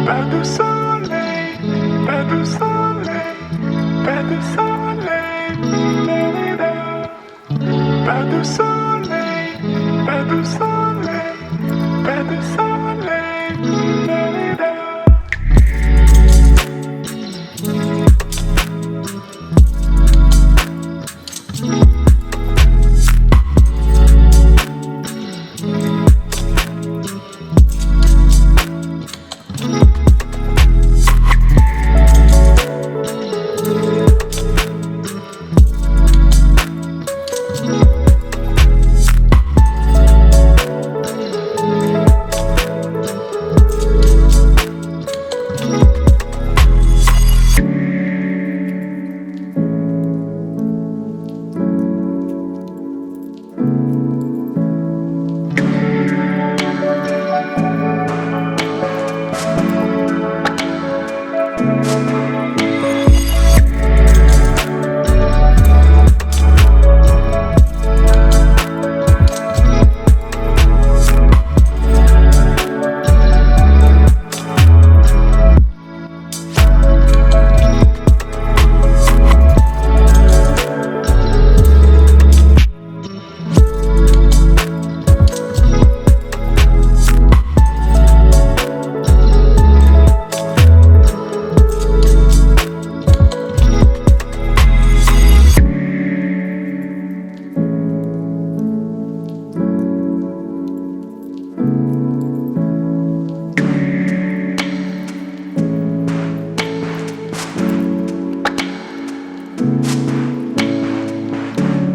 pas de soleil, pas de soleil, pas de soleil, da-da-da. Pas de soleil, pas de soleil, pas de soleil, da-da-da.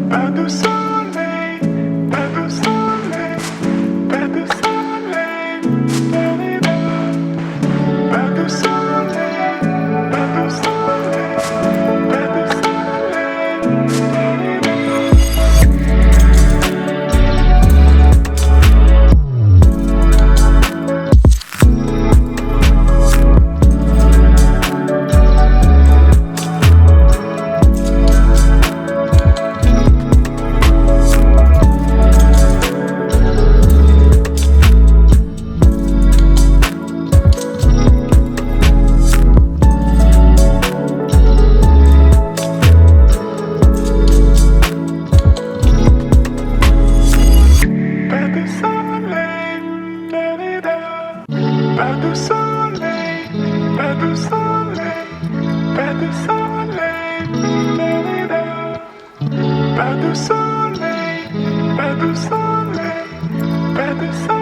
Pas de soleil, pas de soleil, pas de soleil, da-da-da. Pas de soleil, pas de soleil, pas de soleil, pas de soleil, pas de soleil, pas de soleil, da-da-da. Pas de soleil, pas de soleil, pas de soleil.